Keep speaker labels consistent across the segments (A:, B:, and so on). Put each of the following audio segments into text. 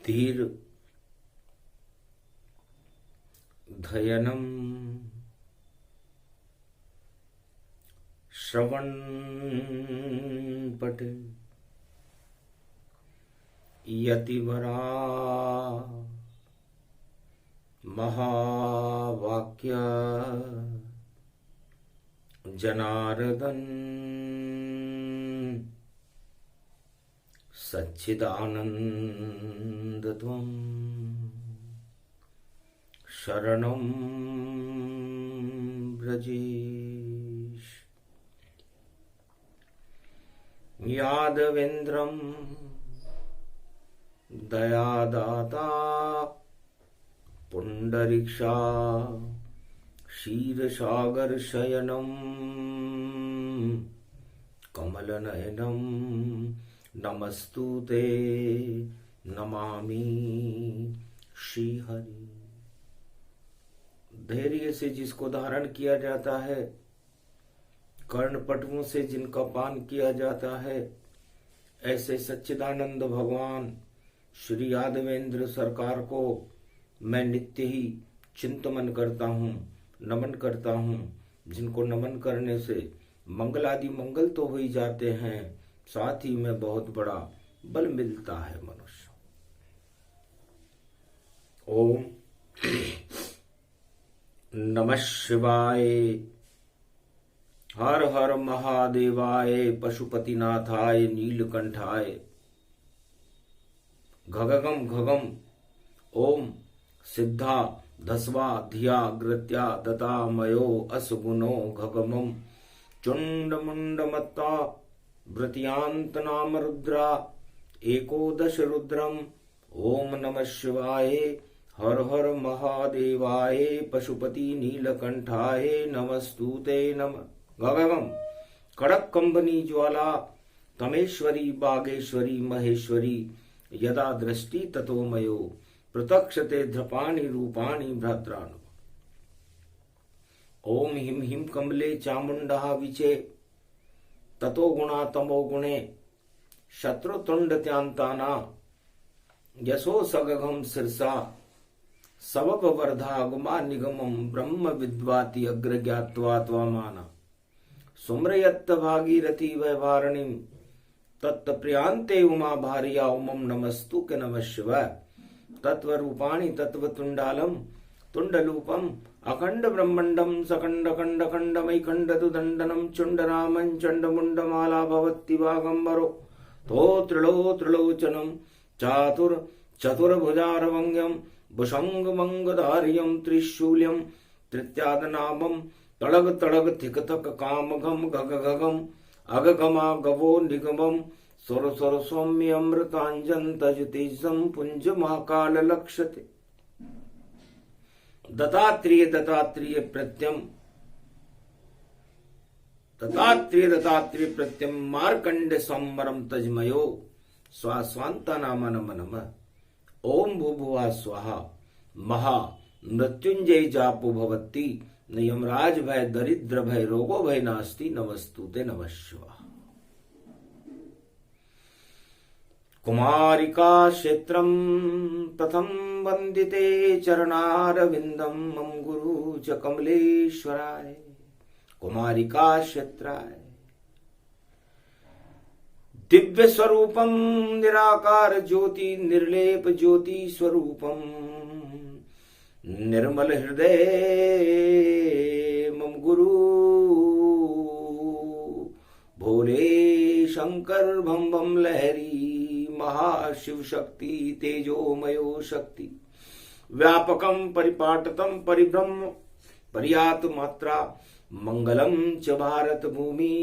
A: धीर धयनम श्रवण पटे यतिवरा महावाक्य जनार्दन सच्चिदानंदत्वं शरणं व्रजेश। यादवेन्द्रं दयादाता पुंडरीक्षा क्षीरसागर शयनं कमलनयनं नमस्तुते नमामि श्रीहरि। धैर्य से जिसको धारण किया जाता है, कर्णपटुओं से जिनका पान किया जाता है, ऐसे सच्चिदानंद भगवान श्री यादवेंद्र सरकार को मैं नित्य ही चिंतन करता हूँ, नमन करता हूँ। जिनको नमन करने से मंगलादि मंगल तो हो ही जाते हैं, साथ ही में बहुत बड़ा बल मिलता है मनुष्य। ओम नमः शिवाय। हर हर महादेवाय, पशुपतिनाथाय, नीलकंठाय। घगगम घगम ओम सिद्धा धस्वा धिया ग्रत्या दता मयो असगुणो घगमम चुंडमुंडमत्ता वृत्यांत नाम रुद्रा एकोदश रुद्रम। ओम नमः शिवाय। हर हर महादेवाय, पशुपति नीलकंठाय नमस्तुते नमः। गगगम कड़क कंबनी ज्वाला तमेश्वरी बागेश्वरी महेश्वरी यदा दृष्टि ततो मयो प्रतक्षते ध्रपाणि रूपाणि भद्राणु। ओम हिम हिम कमले चामुंडा विचे ततो गुणा तमो गुणे शत्रुतुंड त्यांताना यशो सगघम सिरसा सबब वर्धा गुमा निगमम ब्रह्म विद्वाति अग्र ज्ञात्वा त्वमाना सुम्रयत्त भागीरथी वैवारणीम तत्प्रियांते उमा भार्या उमम नमस्तु के नमः शिवाय। तत्वरूपाणि तत्वतुंडालम तुंडलूपम अखंड ब्रह्मंडम सकंड खंड खंडमय खंडतु दंडनम चुंडरामं चंडमुंडमाला भवति वागंबरो तो त्रिलोचनम चातुर चतुर्भुजारवंग्यम भुषंग मंगधार्यम त्रिशूल्यम तृत्यादनामम तड़ग तड़ग थिकथक कामघम गगगम अगगमा गवो निगमम स्वर स्वर सौम्य अमृतांजन तजतेजम पुंज महाकाल लक्ष्यते। दत्तात्रेय दत्तात्रेय प्रत्यम दत्तात्रेय प्रत्यम मार्कंड संवरम तजमयो स्वास्वांता नाम नम नम। ओम भूभुवा स्वाहा महा मृत्युंजय जापो भवती न यमराज भय दरिद्र भय रोगो भय नास्ति नमस्तुते नमः शिवाय। कुमारिका क्षेत्रम प्रथम वंदिते चरणारविंदम मम गुरु च कमलेश्वराय। कुमारिका क्षेत्राय दिव्य स्वरूपम निराकार ज्योति निर्लेप ज्योति स्वरूपम निर्मल हृदय मम गुरु भोले शंकर भम भम लहरी महाशिव शक्ति तेजोमयो शक्ति व्यापकम परिपाटतम परिब्रह्म पर्यात मात्रा मंगलम च भारत भूमि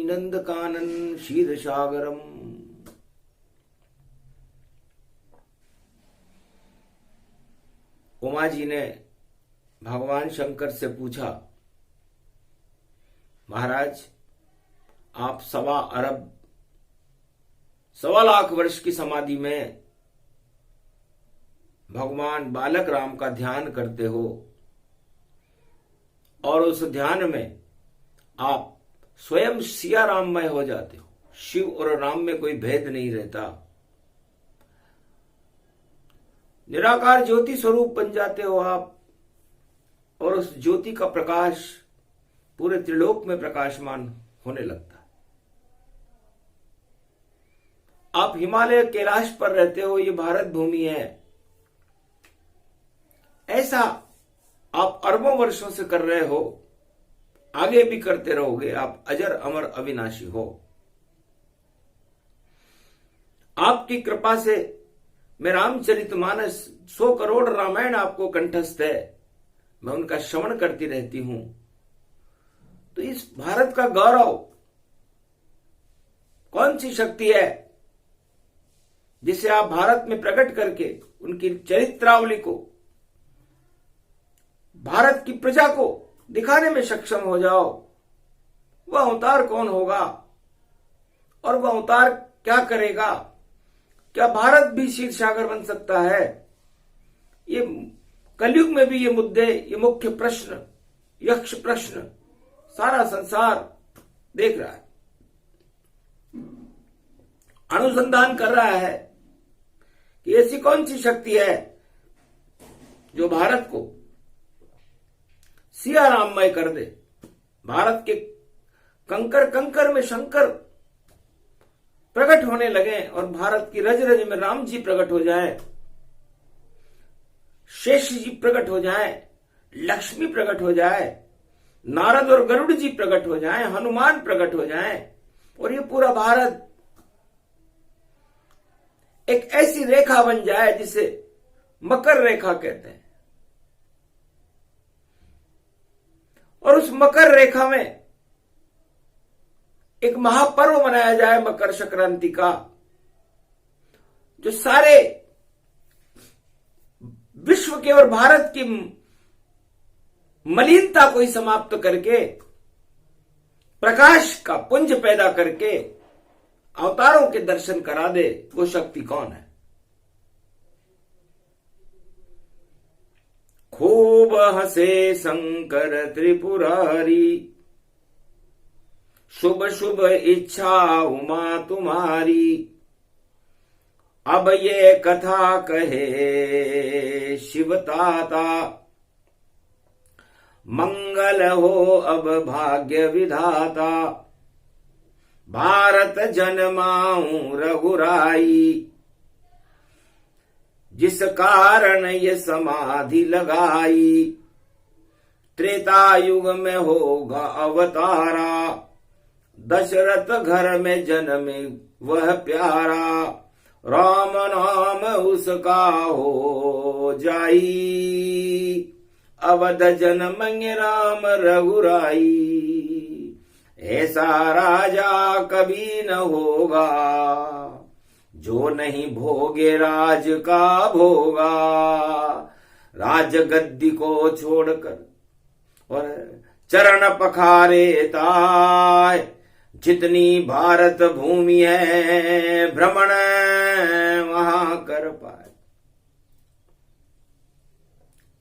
A: नंद कानन क्षीर सागरम। उमा जी ने भगवान शंकर से पूछा, महाराज आप 1.25 लाख वर्ष की समाधि में भगवान बालक राम का ध्यान करते हो और उस ध्यान में आप स्वयं सिया राममय हो जाते हो। शिव और राम में कोई भेद नहीं रहता, निराकार ज्योति स्वरूप बन जाते हो आप, और उस ज्योति का प्रकाश पूरे त्रिलोक में प्रकाशमान होने लगता है। आप हिमालय कैलाश पर रहते हो, ये भारत भूमि है, ऐसा आप अरबों वर्षों से कर रहे हो, आगे भी करते रहोगे। आप अजर अमर अविनाशी हो। आपकी कृपा से मैं रामचरितमानस 100 करोड़ रामायण आपको कंठस्थ है, मैं उनका श्रवण करती रहती हूं। तो इस भारत का गौरव कौन सी शक्ति है जिसे आप भारत में प्रकट करके उनकी चरित्रावली को भारत की प्रजा को दिखाने में सक्षम हो जाओ? वह अवतार कौन होगा और वह अवतार क्या करेगा? क्या भारत भी क्षीर सागर बन सकता है? ये कलयुग में भी ये मुद्दे, ये मुख्य प्रश्न, यक्ष प्रश्न सारा संसार देख रहा है, अनुसंधान कर रहा है कि ऐसी कौन सी शक्ति है जो भारत को सिया राममय कर दे, भारत के कंकर कंकर में शंकर प्रकट होने लगे और भारत की रज रज में राम जी प्रकट हो जाए, शेष जी प्रकट हो जाए, लक्ष्मी प्रकट हो जाए, नारद और गरुड़ जी प्रकट हो जाए, हनुमान प्रकट हो जाए, और ये पूरा भारत एक ऐसी रेखा बन जाए जिसे मकर रेखा कहते हैं। और उस मकर रेखा में एक महापर्व मनाया जाए मकर संक्रांति का, जो सारे विश्व के और भारत की मलिनता को ही समाप्त करके प्रकाश का पुंज पैदा करके अवतारों के दर्शन करा दे। वो शक्ति कौन है? खूब हंसे शंकर त्रिपुरारी, शुभ शुभ इच्छा उमा तुम्हारी, अब ये कथा कहे शिवताता, मंगल हो अब भाग्य विधाता, भारत जन्माऊं रघुराई, जिस कारण ये समाधि लगाई, त्रेता युग में होगा अवतारा, दशरथ घर में जन्मे वह प्यारा, राम नाम उसका हो जाई, अवध जन्मेंगे राम रघुराई, ऐसा राजा कभी न होगा, जो नहीं भोगे राज का भोगा, राज गद्दी को छोड़कर और चरण पखारे ताय, जितनी भारत भूमि है भ्रमण वहां कर पाए।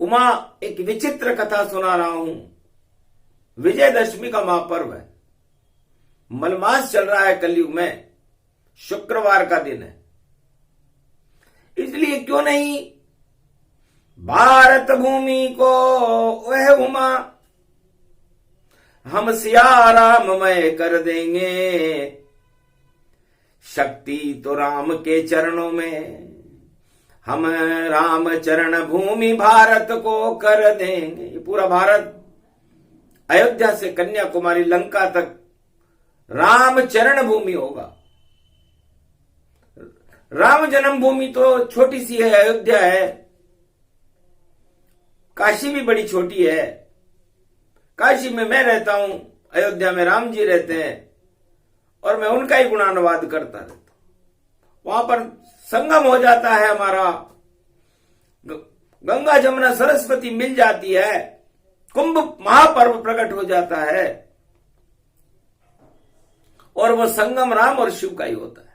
A: उमा एक विचित्र कथा सुना रहा हूं। विजयदशमी का महापर्व है, मलमास चल रहा है कलयुग में, शुक्रवार का दिन है, इसलिए क्यों नहीं भारत भूमि को वह उमा हम सिया राममय कर देंगे। शक्ति तो राम के चरणों में, हम राम चरण भूमि भारत को कर देंगे। ये पूरा भारत अयोध्या से कन्याकुमारी लंका तक राम चरण भूमि होगा। राम जन्मभूमि तो छोटी सी है, अयोध्या है, काशी भी बड़ी छोटी है। काशी में मैं रहता हूं, अयोध्या में राम जी रहते हैं, और मैं उनका ही गुणानुवाद करता रहता हूं। वहां पर संगम हो जाता है हमारा, गंगा जमुना सरस्वती मिल जाती है, कुंभ महापर्व प्रकट हो जाता है, और वह संगम राम और शिव का ही होता है।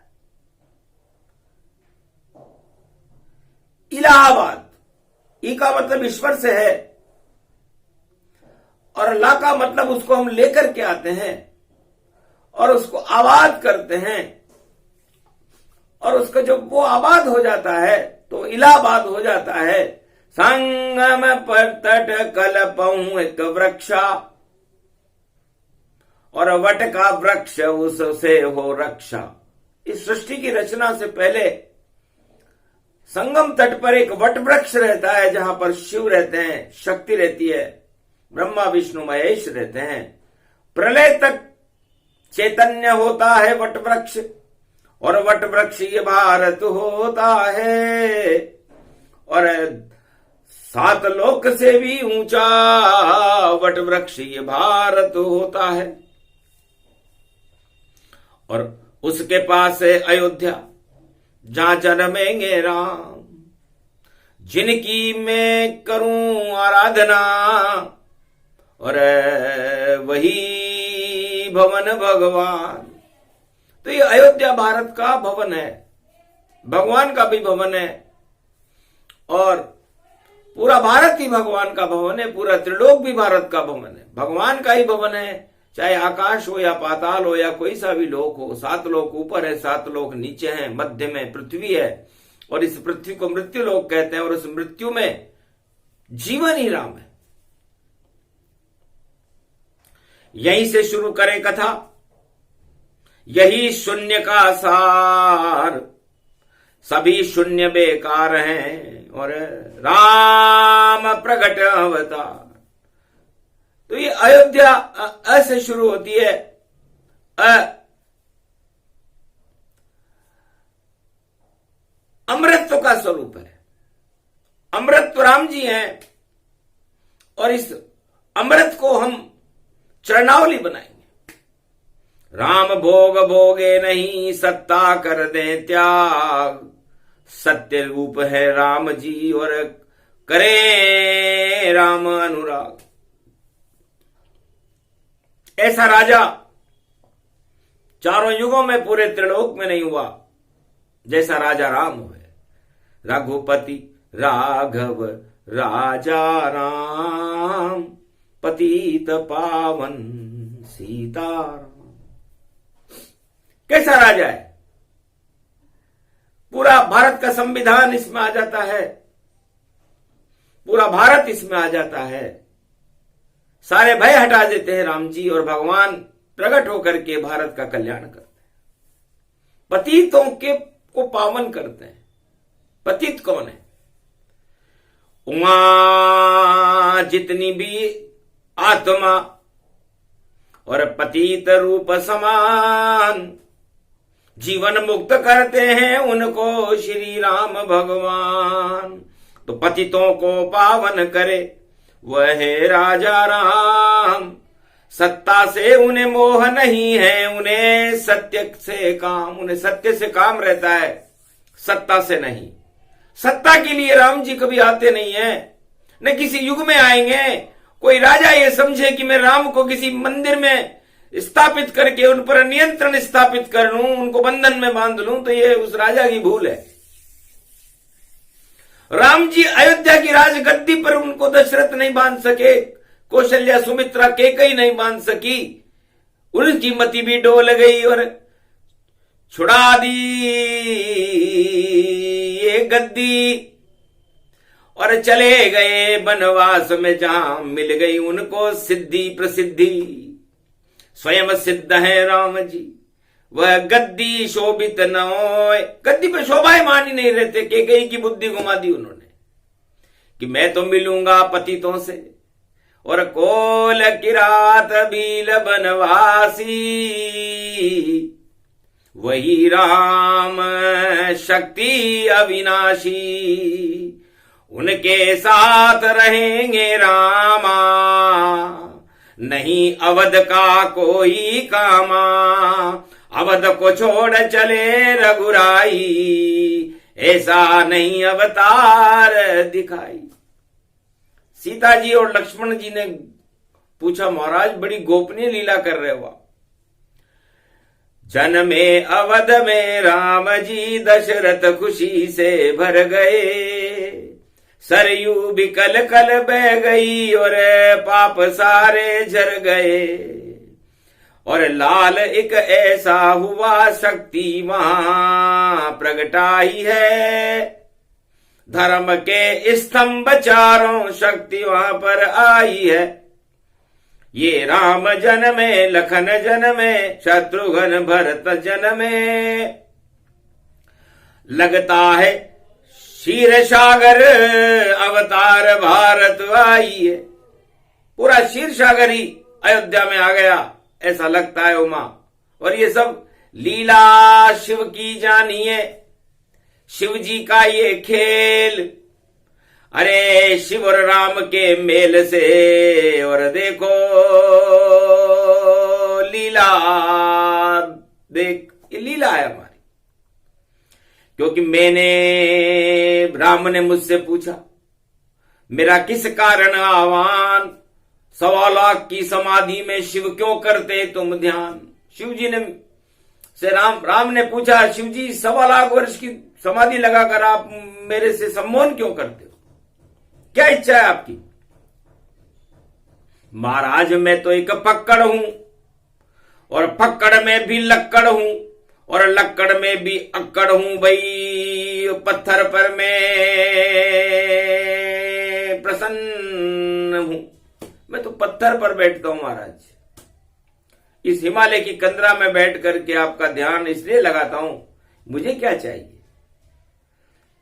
A: इलाहाबाद, ई का मतलब ईश्वर से है, और ला का मतलब उसको हम लेकर के आते हैं और उसको आबाद करते हैं, और उसका जब वो आबाद हो जाता है तो इलाहाबाद हो जाता है। संगम पर तट कलपऊं एक वृक्षा, और वट का वृक्ष उससे हो रक्षा। इस सृष्टि की रचना से पहले संगम तट पर एक वट वृक्ष रहता है, जहां पर शिव रहते हैं, शक्ति रहती है, ब्रह्मा विष्णु महेश रहते हैं। प्रलय तक चैतन्य होता है वट वृक्ष, और वट वृक्ष ये भारत होता है। और 7 लोक से भी ऊंचा वट वृक्ष ये भारत होता है। और उसके पास है अयोध्या, जहां जन्मेंगे राम, जिनकी मैं करूं आराधना, और वही भवन भगवान। तो ये अयोध्या भारत का भवन है, भगवान का भी भवन है, और पूरा भारत ही भगवान का भवन है, पूरा त्रिलोक भी भारत का भवन है, भगवान का ही भवन है। चाहे आकाश हो या पाताल हो या कोई सा भी लोक हो, 7 लोक ऊपर है, 7 लोक नीचे हैं, मध्य में पृथ्वी है, और इस पृथ्वी को मृत्यु लोक कहते हैं, और उस मृत्यु में जीवन ही राम है। यहीं से शुरू करें कथा, यही शून्य का सार, सभी शून्य बेकार हैं, और राम प्रगट अवतार। तो ये अयोध्या अ से शुरू होती है। अमृतत्व का स्वरूप है, अमृत तो राम जी हैं, और इस अमृत को हम चरणावली बनाएंगे। राम भोग भोगे नहीं, सत्ता कर दे त्याग, सत्य रूप है राम जी, और करे राम अनुराग। ऐसा राजा चारों युगों में पूरे त्रिलोक में नहीं हुआ जैसा राजा राम हुए। रघुपति राघव राजा राम, पतित पावन सीताराम। कैसा राजा है, पूरा भारत का संविधान इसमें आ जाता है, पूरा भारत इसमें आ जाता है। सारे भय हटा देते हैं राम जी, और भगवान प्रकट होकर के भारत का कल्याण करते हैं, पतितों के को पावन करते हैं। पतित कौन है? उमा जितनी भी आत्मा और पतित रूप समान, जीवन मुक्त करते हैं उनको श्री राम भगवान। तो पतितों को पावन करे वह है राजा राम, सत्ता से उन्हें मोह नहीं है, उन्हें सत्य से काम, उन्हें सत्य से काम रहता है, सत्ता से नहीं। सत्ता के लिए राम जी कभी आते नहीं है, न किसी युग में आएंगे। कोई राजा ये समझे कि मैं राम को किसी मंदिर में स्थापित करके उन पर नियंत्रण स्थापित कर लूं, उनको बंधन में बांध लूं, तो ये उस राजा की भूल है। राम जी अयोध्या की राजगद्दी पर उनको दशरथ नहीं बांध सके, कौशल्या सुमित्रा कैकेयी नहीं बांध सकी, उनकी मति भी डोल गई और छुड़ा दी ये गद्दी, और चले गए बनवास में, जहां मिल गई उनको सिद्धि प्रसिद्धि। स्वयं सिद्ध है राम जी, वह गद्दी शोभित न होए। गद्दी पे शोभायमान ही नहीं रहते, कैकेयी की बुद्धि घुमा दी उन्होंने कि मैं तो मिलूंगा पतितों से, और कोल किरात भील बनवासी, वही राम शक्ति अविनाशी, उनके साथ रहेंगे रामा, नहीं अवध का कोई कामा, अवध को छोड़ चले रघुराई, ऐसा नहीं अवतार दिखाई। सीता जी और लक्ष्मण जी ने पूछा, महाराज बड़ी गोपनीय लीला कर रहे हो आप। जन्मे अवध में राम जी, दशरथ खुशी से भर गए, सरयू भी कल कल बह गई, और पाप सारे झर गए, और लाल एक ऐसा हुआ शक्ति वहां प्रगटाई है, धर्म के स्तंभ चारों, शक्ति वहां पर आई है। ये राम जन्मे, लखन जन्मे, शत्रुघ्न भरत जन्मे। लगता है क्षीर सागर, अवतार भारत आई है। पूरा क्षीर सागर ही अयोध्या में आ गया, ऐसा लगता है उमा। और ये सब लीला शिव की जानिए, शिव जी का ये खेल। अरे शिव और राम के मेल से, और देखो लीला, देख ये लीला है हमारी। क्योंकि राम ने मुझसे पूछा, मेरा किस कारण आह्वान, 1.25 लाख की समाधि में शिव क्यों करते तुम ध्यान। शिव जी ने से राम ने पूछा, शिव जी 1.25 लाख वर्ष की समाधि लगाकर आप मेरे से सम्मोहन क्यों करते हो, क्या इच्छा है आपकी। महाराज मैं तो एक पक्कड़ हूं, और पक्कड़ में भी लक्कड़ हूं, और लक्कड़ में भी अक्कड़ हूं भाई। पत्थर पर मैं प्रसन्न हूं, मैं तो पत्थर पर बैठता हूं महाराज। इस हिमालय की कंदरा में बैठ करके आपका ध्यान इसलिए लगाता हूं, मुझे क्या चाहिए।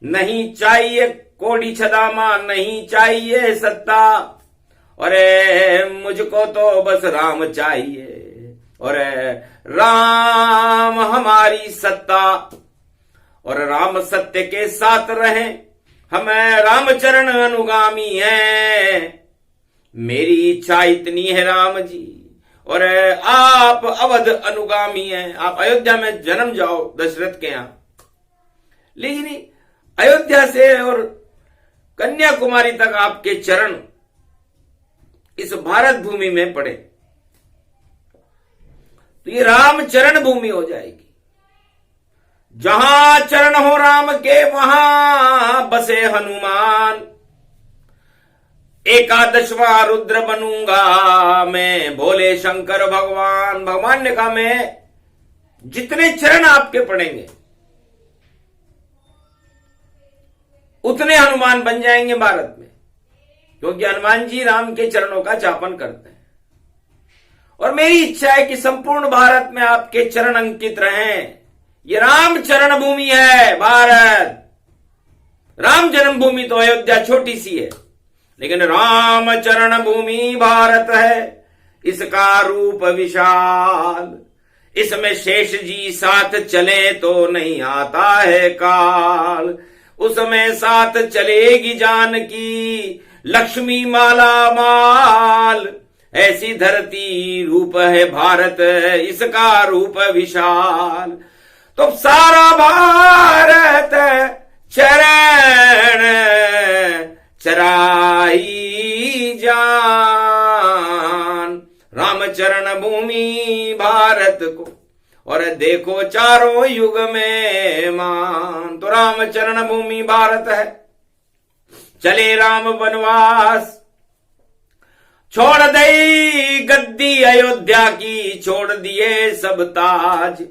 A: नहीं चाहिए कोड़ी छदामा, नहीं चाहिए सत्ता, और मुझको तो बस राम चाहिए। और राम हमारी सत्ता, और राम सत्य के साथ रहे, हम रामचरण अनुगामी हैं। मेरी इच्छा इतनी है राम जी, और आप अवध अनुगामी हैं। आप अयोध्या में जन्म जाओ दशरथ के यहां, लेकिन अयोध्या से और कन्याकुमारी तक आपके चरण इस भारत भूमि में पड़े, तो ये राम चरण भूमि हो जाएगी। जहां चरण हो राम के, वहां बसे हनुमान। 11वां रुद्र बनूंगा मैं, भोले शंकर भगवान। भगवान ने कहा, मैं जितने चरण आपके पड़ेंगे उतने हनुमान बन जाएंगे भारत में, क्योंकि हनुमान जी राम के चरणों का जापन करते हैं। और मेरी इच्छा है कि संपूर्ण भारत में आपके चरण अंकित रहें। ये राम चरण भूमि है भारत। राम जन्मभूमि तो अयोध्या छोटी सी है, लेकिन राम चरण भूमि भारत है। इसका रूप विशाल, इसमें शेष जी साथ चले तो नहीं आता है काल। उसमें साथ चलेगी जानकी, लक्ष्मी माला माल। ऐसी धरती रूप है भारत, इसका रूप विशाल। तो सारा भारत चरण चराई जान, रामचरण भूमि भारत को, और देखो चारों युग में मान। तो रामचरण भूमि भारत है। चले राम वनवास, छोड़ दई गद्दी अयोध्या की, छोड़ दिए सब ताज।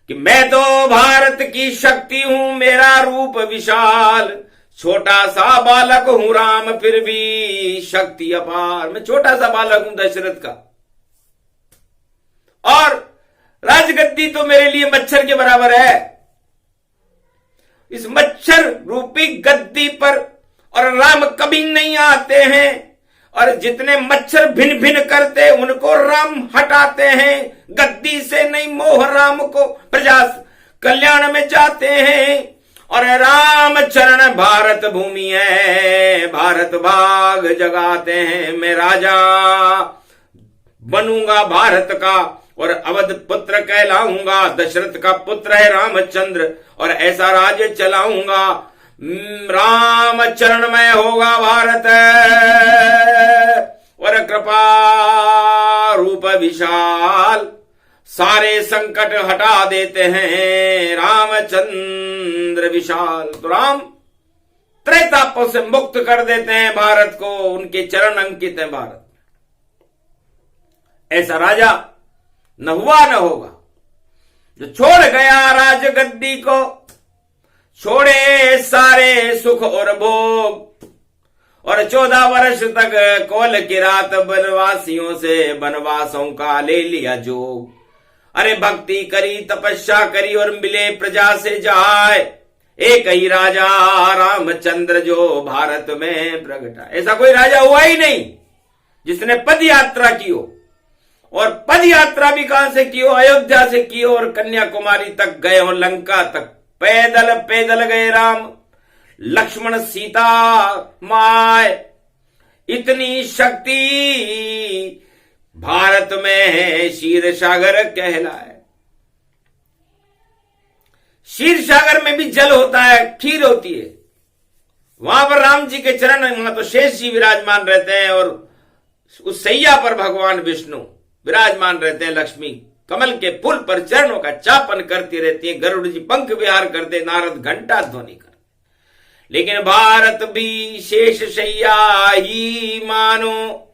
A: कि मैं तो भारत की शक्ति हूं, मेरा रूप विशाल। छोटा सा बालक हूं राम, फिर भी शक्ति अपार। मैं छोटा सा बालक हूं दशरथ का, और राजगद्दी तो मेरे लिए मच्छर के बराबर है। इस मच्छर रूपी गद्दी पर और राम कभी नहीं आते हैं, और जितने मच्छर भिन भिन करते उनको राम हटाते हैं। गद्दी से नहीं मोह राम को, प्रजा कल्याण में जाते हैं। और राम चरण भारत भूमि है, भारत भाग जगाते हैं। मैं राजा बनूंगा भारत का, और अवध पुत्र कहलाऊंगा। दशरथ का पुत्र है रामचंद्र, और ऐसा राज्य चलाऊंगा। राम चरण में होगा भारत, और कृपा रूप विशाल। सारे संकट हटा देते हैं रामचंद्र विशाल। तो राम त्रैतापों से मुक्त कर देते हैं भारत को, उनके चरण अंकित है भारत। ऐसा राजा न हुआ न होगा, जो छोड़ गया राजगद्दी को, छोड़े सारे सुख और भोग, और 14 वर्ष तक कौल की रात वनवासियों से वनवासों का ले लिया जोग। अरे भक्ति करी तपस्या करी और मिले प्रजा से जाए, एक ही राजा रामचंद्र जो भारत में प्रगटा। ऐसा कोई राजा हुआ ही नहीं जिसने पद यात्रा की हो, और पद यात्रा भी कहां से की हो? अयोध्या से की हो, और कन्याकुमारी तक गए हो, लंका तक पैदल पैदल गए राम लक्ष्मण सीता माय। इतनी शक्ति भारत में है, क्षीर सागर कहलाए। क्षीर सागर में भी जल होता है, खीर होती है। वहां पर राम जी के चरण, वहां तो शेष जी विराजमान रहते हैं, और उस सैया पर भगवान विष्णु विराजमान रहते हैं। लक्ष्मी कमल के फूल पर चरणों का चापन करती रहती है, गरुड़ जी पंख विहार करते, नारद घंटा ध्वनि कर। लेकिन भारत भी शेष शैया ही मानो,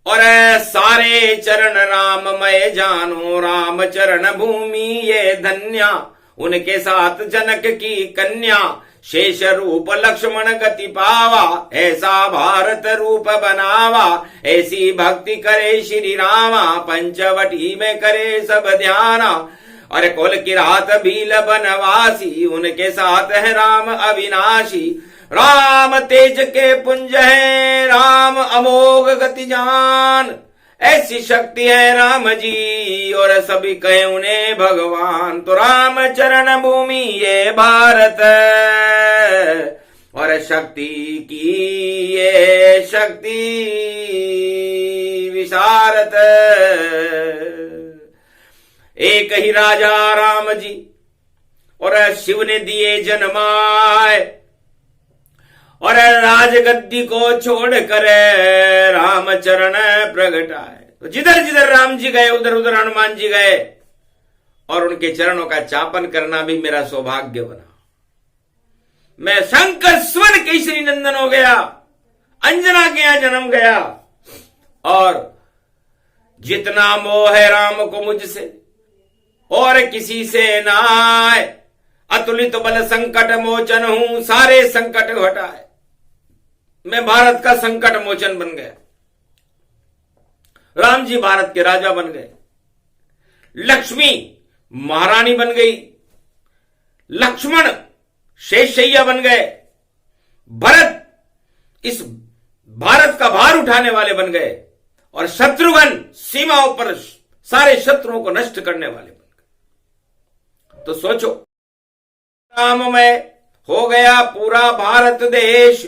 A: और सारे चरण राममय जानो। राम चरण भूमि ये धन्या, उनके साथ जनक की कन्या। शेष रूप लक्ष्मण गति पावा, ऐसा भारत रूप बनावा। ऐसी भक्ति करे श्री रामा, पंचवटी में करे सब ध्याना। और कुल की रात भील बनवासी, उनके साथ है राम अविनाशी। राम तेज के पुंज है, राम अमोघ गति जान। ऐसी शक्ति है राम जी, और सभी कहे उन्हें भगवान। तो राम चरण भूमि ये भारत, और शक्ति की ये शक्ति विशारद। एक ही राजा राम जी, और शिव ने दिए जन्माए, और राजगद्दी को छोड़कर रामचरण प्रगटाए। तो जिधर जिधर राम जी गए उधर उधर हनुमान जी गए, और उनके चरणों का चापन करना भी मेरा सौभाग्य बना। मैं शंकर स्वर्ण केसरी नंदन हो गया, अंजना के यहां जन्म गया। और जितना मोह है राम को मुझसे और किसी से नाय, अतुलित बल संकट मोचन हूं, सारे संकट हटाए। मैं भारत का संकट मोचन बन गया। राम जी भारत के राजा बन गए, लक्ष्मी महारानी बन गई, लक्ष्मण शेषशैया बन गए, भरत इस भारत का भार उठाने वाले बन गए, और शत्रुघ्न सीमाओं पर सारे शत्रुओं को नष्ट करने वाले बन गए। तो सोचो, राम में हो गया पूरा भारत देश।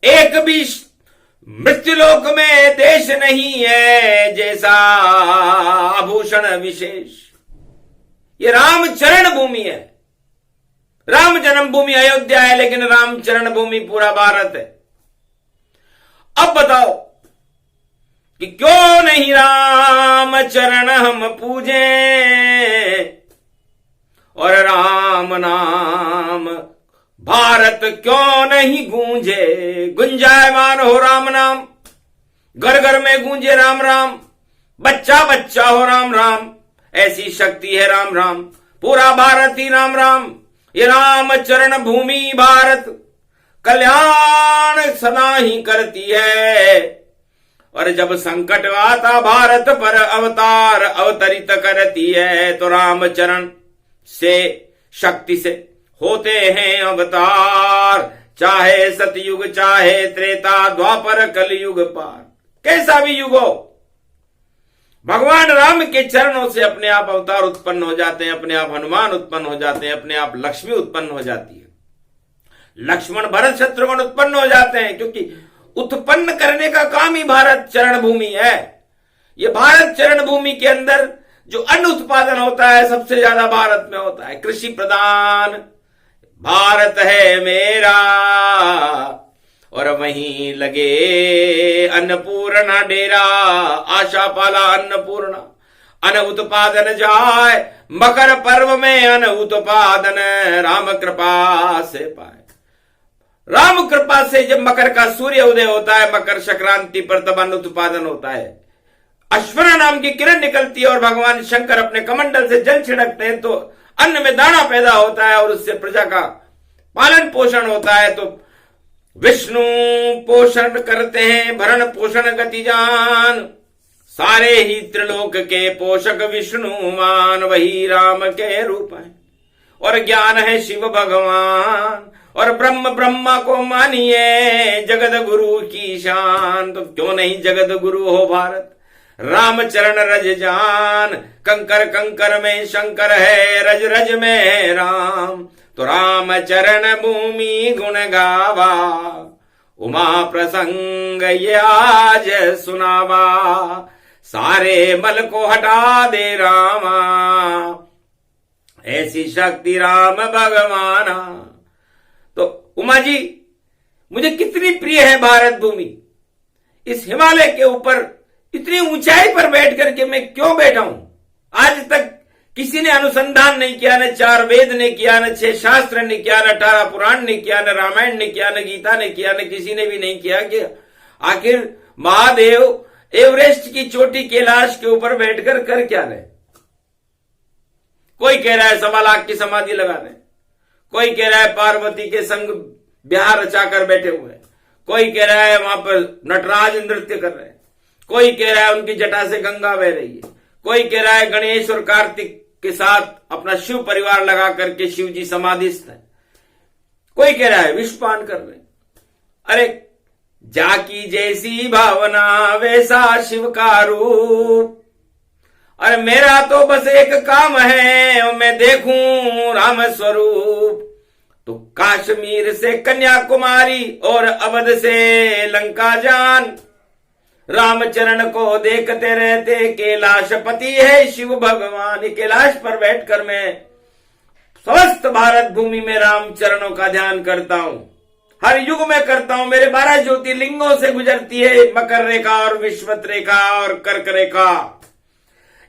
A: एक भी मृत्युलोक में देश नहीं है जैसा आभूषण विशेष। ये रामचरण भूमि है। राम जन्मभूमि अयोध्या है, लेकिन रामचरण भूमि पूरा भारत है। अब बताओ कि क्यों नहीं राम चरण हम पूजे, और राम नाम भारत क्यों नहीं गूंजे। गुंजायमान हो राम नाम, घर घर में गूंजे राम राम, बच्चा बच्चा हो राम राम। ऐसी शक्ति है राम राम, पूरा भारत ही राम राम। ये राम चरण भूमि भारत कल्याण सदा ही करती है। और जब संकट आता भारत पर अवतार अवतरित करती है, तो राम चरण से शक्ति से होते हैं अवतार। चाहे सतयुग चाहे त्रेता द्वापर कलयुग पार, कैसा भी युग हो, भगवान राम के चरणों से अपने आप अवतार उत्पन्न हो जाते हैं, अपने आप हनुमान उत्पन्न हो जाते हैं, अपने आप लक्ष्मी उत्पन्न हो जाती है, लक्ष्मण भरत शत्रुघ्न उत्पन्न हो जाते हैं। क्योंकि उत्पन्न करने का काम ही भारत चरण भूमि है। ये भारत चरण भूमि के अंदर जो अन्न उत्पादन होता है सबसे ज्यादा भारत में होता है। कृषि प्रधान भारत है मेरा, और वहीं लगे अन्नपूर्णा डेरा। आशा पाला अन्नपूर्णा, अन्न उत्पादन जाए, मकर पर्व में अन्न उत्पादन राम कृपा से पाए। राम कृपा से जब मकर का सूर्य उदय होता है, मकर संक्रांति पर तब अन्न उत्पादन होता है। अश्वना नाम की किरण निकलती है और भगवान शंकर अपने कमंडल से जल छिड़कते हैं, तो अन्न में दाना पैदा होता है और उससे प्रजा का पालन पोषण होता है। तो विष्णु पोषण करते हैं, भरण पोषण गति जान, सारे ही त्रिलोक के पोषक विष्णुमान, वही राम के रूप है और ज्ञान है शिव भगवान, और ब्रह्म ब्रह्मा को मानिए, जगत गुरु की शान। तो क्यों नहीं जगत गुरु हो भारत, राम चरण रज जान, कंकर कंकर में शंकर है, रज रज में है राम। तो राम चरण भूमि गुण गावा, उमा प्रसंग ये आज सुनावा, सारे मल को हटा दे रामा, ऐसी शक्ति राम भगवाना। तो उमा जी मुझे कितनी प्रिय है भारत भूमि, इस हिमालय के ऊपर इतनी ऊंचाई पर बैठ करके मैं क्यों बैठा हूं। आज तक किसी ने अनुसंधान नहीं किया, न 4 वेद ने किया, न 6 शास्त्र ने किया, न 18 पुराण ने किया, न रामायण ने किया, न गीता ने किया, न किसी ने भी नहीं किया कि आखिर महादेव एवरेस्ट की चोटी कैलाश के ऊपर बैठकर कर क्या रहे। कोई कह रहा है 1.25 लाख की समाधि लगा रहे, कोई कह रहा है पार्वती के संग ब्याह रचाकर बैठे हुए, कोई कह रहा है वहां पर नटराज नृत्य कर रहे हैं, कोई कह रहा है उनकी जटा से गंगा बह रही है, कोई कह रहा है गणेश और कार्तिक के साथ अपना शिव परिवार लगा करके शिव जी समाधिस्थ है, कोई कह रहा है विषपान कर रहे। अरे जाकी जैसी भावना वैसा शिव का रूप, अरे मेरा तो बस एक काम है और मैं देखूं राम स्वरूप। तो कश्मीर से कन्याकुमारी और अवध से लंका जान, रामचरण को देखते रहते कैलाशपति है शिव भगवान। कैलाश पर बैठकर मैं समस्त भारत भूमि में रामचरणों का ध्यान करता हूं, हर युग में करता हूं। मेरे 12 ज्योतिर्लिंगों से गुजरती है मकर रेखा और विश्वत रेखा और कर्क रेखा,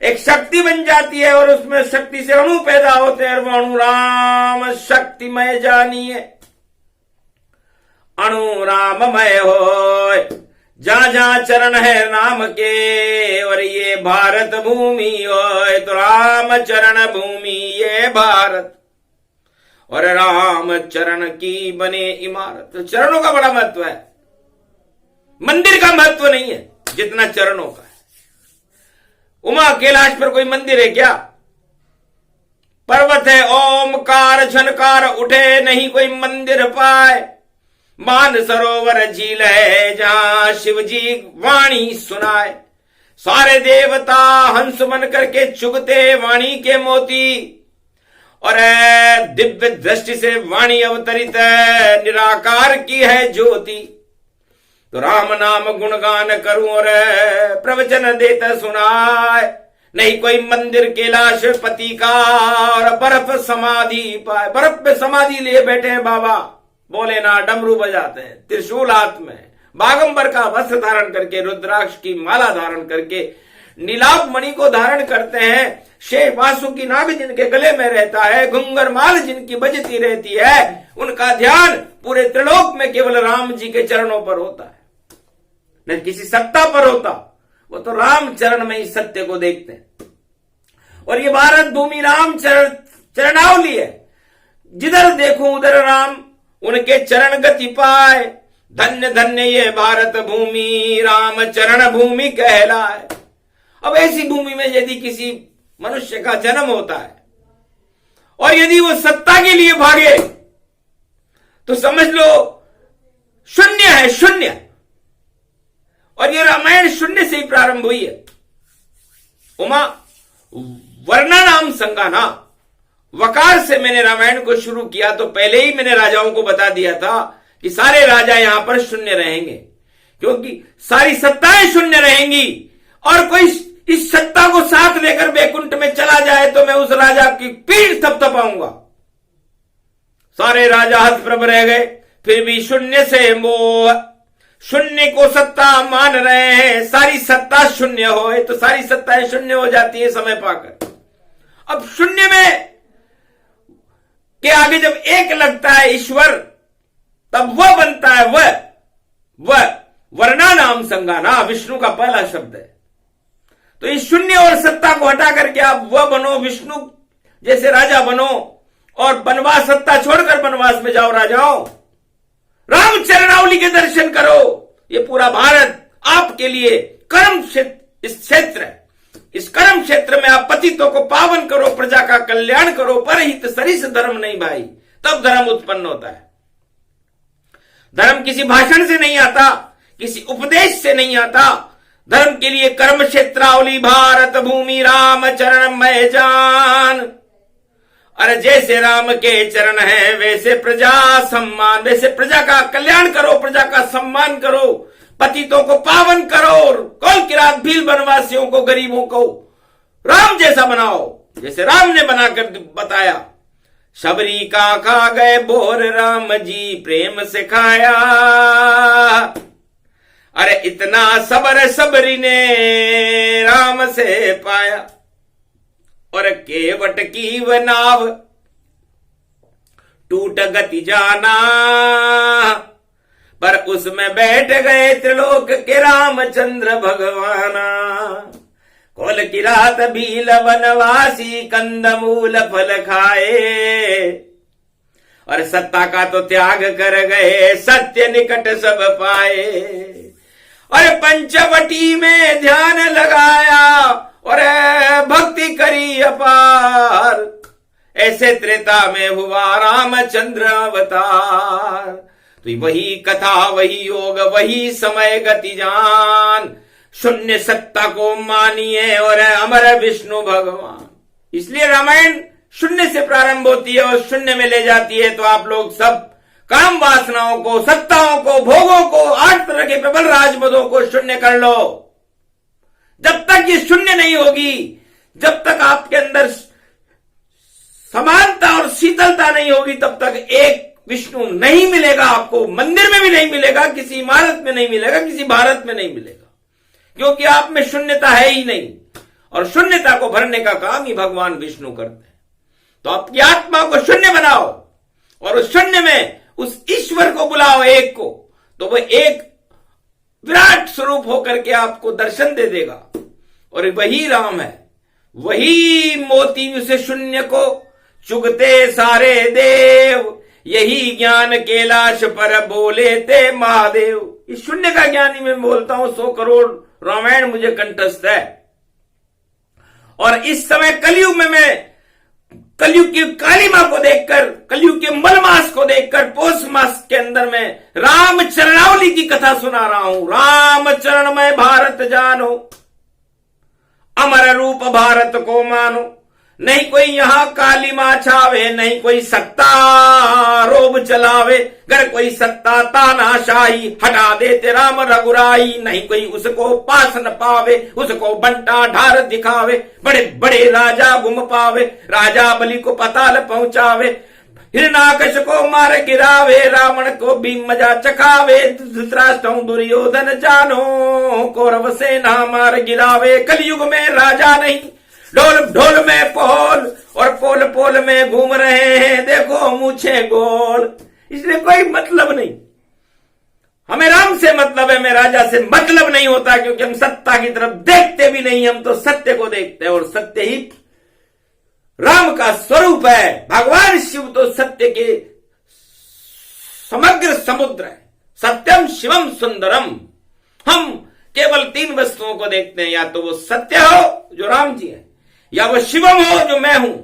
A: एक शक्ति बन जाती है और उसमें शक्ति से अणु पैदा होते हैं, वो अणु राम शक्तिमय जानिए। अणु राममय हो जहां जहां चरण है राम के, और ये भारत भूमि हो तो राम चरण भूमि ये भारत, और राम चरण की बने इमारत। तो चरणों का बड़ा महत्व है, मंदिर का महत्व नहीं है जितना चरणों का है। उमा कैलाश पर कोई मंदिर है क्या? पर्वत है ओमकार झनकार उठे, नहीं कोई मंदिर पाए। मान सरोवर झील है जहां शिव जी वाणी सुनाए, सारे देवता हंस बन करके चुगते वाणी के मोती, और दिव्य दृष्टि से वाणी अवतरित है, निराकार की है ज्योति। तो राम नाम गुणगान करूं और प्रवचन देता सुनाए, नहीं कोई मंदिर कैलाश पति का, और बर्फ समाधि पाए। बर्फ पे समाधि लिए बैठे हैं बाबा, बोले ना डमरू बजाते हैं, त्रिशूल हाथ में, बागंबर का वस्त्र धारण करके, रुद्राक्ष की माला धारण करके, नीलाभ मणि को धारण करते हैं, शेष वासुकी नाग जिनके गले में रहता है, घुंगर माल जिनकी बजती रहती है, उनका ध्यान पूरे त्रिलोक में केवल राम जी के चरणों पर होता है, न किसी सत्ता पर होता। वो तो राम चरण में ही सत्य को देखते हैं। और ये भारत भूमि राम चरणावली है, जिधर देखूं उधर राम, उनके चरण गति पाए। धन्य धन्य ये भारत भूमि राम चरण भूमि कहलाए। अब ऐसी भूमि में यदि किसी मनुष्य का जन्म होता है और यदि वो सत्ता के लिए भागे तो समझ लो शून्य है, शून्य। और ये रामायण शून्य से ही प्रारंभ हुई है। उमा वर्णा नाम संगाना, वकार से मैंने रामायण को शुरू किया तो पहले ही मैंने राजाओं को बता दिया था कि सारे राजा यहां पर शून्य रहेंगे, क्योंकि सारी सत्ताएं शून्य रहेंगी। और कोई इस सत्ता को साथ लेकर बैकुंठ में चला जाए तो मैं उस राजा की पीठ थपथपाऊंगा। सारे राजा हतप्रभ रह गए, फिर भी शून्य से मोह, शून्य को सत्ता मान रहे हैं। सारी सत्ता शून्य हो तो सारी सत्ताएं शून्य हो जाती है समय पाकर। अब शून्य में के आगे जब एक लगता है ईश्वर, तब वह बनता है वह वर्णा नाम संगाना, विष्णु का पहला शब्द है। तो इस शून्य और सत्ता को हटा करके आप वह बनो, विष्णु जैसे राजा बनो और बनवास, सत्ता छोड़कर बनवास में जाओ राजाओं। राम चरणावली के दर्शन करो। ये पूरा भारत आपके लिए कर्म क्षेत्र है। इस कर्म क्षेत्र में आप पतितों को पावन करो, प्रजा का कल्याण करो। परहित सरिस धर्म नहीं भाई, तब धर्म उत्पन्न होता है। धर्म किसी भाषण से नहीं आता, किसी उपदेश से नहीं आता। धर्म के लिए कर्म क्षेत्रावली भारत भूमि राम चरण मैं जान। अरे जैसे राम के चरण है वैसे प्रजा सम्मान, वैसे प्रजा का कल्याण करो, प्रजा का सम्मान करो, पतितों को पावन करो, कौल किरात भील बनवासियों को, गरीबों को राम जैसा बनाओ, जैसे राम ने बनाकर बताया। शबरी का खा गए बोर राम जी प्रेम से खाया। अरे इतना सबर सबरी ने राम से पाया। और केवट की वह नाव टूट गति जाना, पर उसमें बैठ गए त्रिलोक के रामचंद्र भगवाना। कोल की रात भील वनवासी कंदमूल फल खाए। और सत्ता का तो त्याग कर गए, सत्य निकट सब पाए। और पंचवटी में ध्यान लगाया और भक्ति करी अपार। ऐसे त्रेता में हुआ रामचंद्र अवतार। तो वही कथा, वही योग, वही समय गति जान। शून्य सत्ता को मानिए और अमर विष्णु भगवान। इसलिए रामायण शून्य से प्रारंभ होती है और शून्य में ले जाती है। तो आप लोग सब काम वासनाओं को, सत्ताओं को, भोगों को, 8 तरह के प्रबल राजमदों को शून्य कर लो। जब तक ये शून्य नहीं होगी, जब तक आपके अंदर समानता और शीतलता नहीं होगी, तब तक एक विष्णु नहीं मिलेगा आपको। मंदिर में भी नहीं मिलेगा, किसी इमारत में नहीं मिलेगा, किसी भारत में नहीं मिलेगा, क्योंकि आप में शून्यता है ही नहीं। और शून्यता को भरने का काम ही भगवान विष्णु करते हैं। तो आपकी आत्मा को शून्य बनाओ और उस शून्य में उस ईश्वर को बुलाओ, एक को, तो वह एक विराट स्वरूप होकर के आपको दर्शन दे देगा। और वही राम है, वही मोती उसे शून्य को चुगते सारे देव। यही ज्ञान कैलाश पर बोले थे महादेव। इस शून्य का ज्ञान ही मैं बोलता हूं। 100 करोड़ रामायण मुझे कंठस्थ है। और इस समय कलयुग में मैं कलयुग की काली मां को देखकर, कलयुग के मलमास को देखकर, पौष मास के अंदर में राम चरणावली की कथा सुना रहा हूं। राम चरण में भारत जानो, अमर रूप भारत को मानो। नहीं कोई यहां काली मां छावे, नहीं कोई सत्ता रोब चलावे। अगर कोई सत्ता तानाशाही हटा देते राम रघुराई। नहीं कोई उसको पास न पावे, उसको बंटा ढार दिखावे। बड़े बड़े राजा घुम पावे, राजा बलि को पताल पहुंचावे। हिरणाकश को मार गिरावे, रावण को भी मजा चखावे। धृतराष्ट्र दुर्योधन जानो, कौरव सेना मार गिरावे। कलयुग में राजा नहीं, ढोल ढोल में पोल और पोल पोल में घूम रहे हैं, देखो मूछे गोल। इसलिए कोई मतलब नहीं। हमें राम से मतलब है, हमें राजा से मतलब नहीं होता, क्योंकि हम सत्ता की तरफ देखते भी नहीं, हम तो सत्य को देखते हैं। और सत्य ही राम का स्वरूप है। भगवान शिव तो सत्य के समग्र समुद्र है। सत्यम शिवम सुंदरम। हम केवल 3 वस्तुओं को देखते हैं, या तो वो सत्य हो जो राम जी है, या वो शिवम हो जो मैं हूं,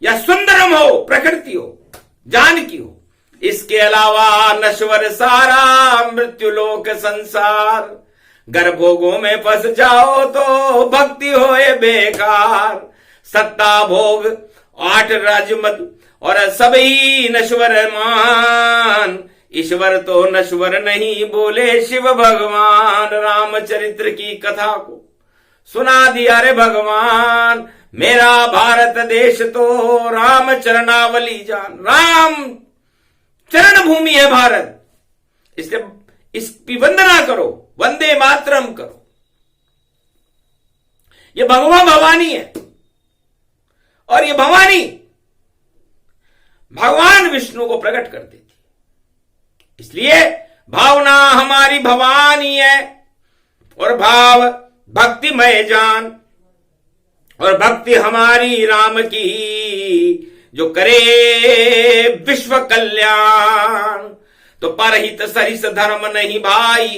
A: या सुंदरम हो प्रकृति हो, जानकी हो। इसके अलावा नश्वर सारा मृत्युलोक संसार। गर्भोगों में फंस जाओ तो भक्ति होए बेकार। सत्ता भोग 8 राजमद और सभी नश्वर मान। ईश्वर तो नश्वर नहीं बोले शिव भगवान। रामचरित्र की कथा को सुना दिया रे भगवान। मेरा भारत देश तो राम चरणावली जान। राम चरण भूमि है भारत, इसलिए इसकी वंदना करो, वंदे मातरम करो। ये भगवान भवानी है और ये भवानी भगवान विष्णु को प्रकट कर देती। इसलिए भावना हमारी भवानी है और भाव भक्तिमय जान। और भक्ति हमारी राम की जो करे विश्व कल्याण। तो परहित सरिस धर्म नहीं भाई,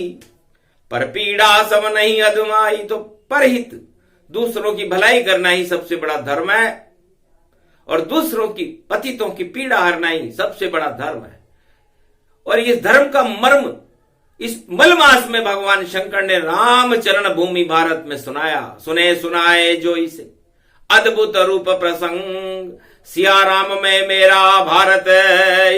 A: पर पीड़ा सब नहीं अधमाई। तो परहित दूसरों की भलाई करना ही सबसे बड़ा धर्म है, और दूसरों की पतितों की पीड़ा हरना ही सबसे बड़ा धर्म है। और इस धर्म का मर्म इस मलमास में भगवान शंकर ने रामचरण भूमि भारत में सुनाया। सुने सुनाए जो इसे अद्भुत रूप प्रसंग, सिया राम में मेरा भारत,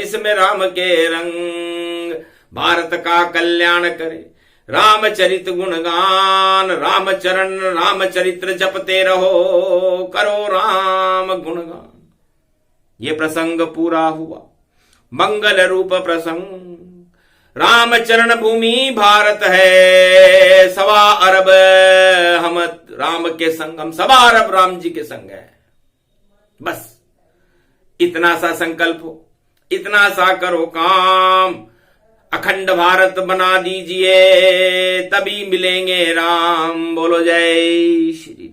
A: इसमें राम के रंग। भारत का कल्याण करे रामचरित गुणगान, रामचरण रामचरित्र जपते रहो, करो राम गुणगान। ये प्रसंग पूरा हुआ मंगल रूप प्रसंग। रामचरण भूमि भारत है, 1.25 अरब हम राम के संग, हम 1.25 अरब राम जी के संग है। बस इतना सा संकल्प हो, इतना सा करो काम, अखंड भारत बना दीजिए, तभी मिलेंगे राम। बोलो जय श्री राम।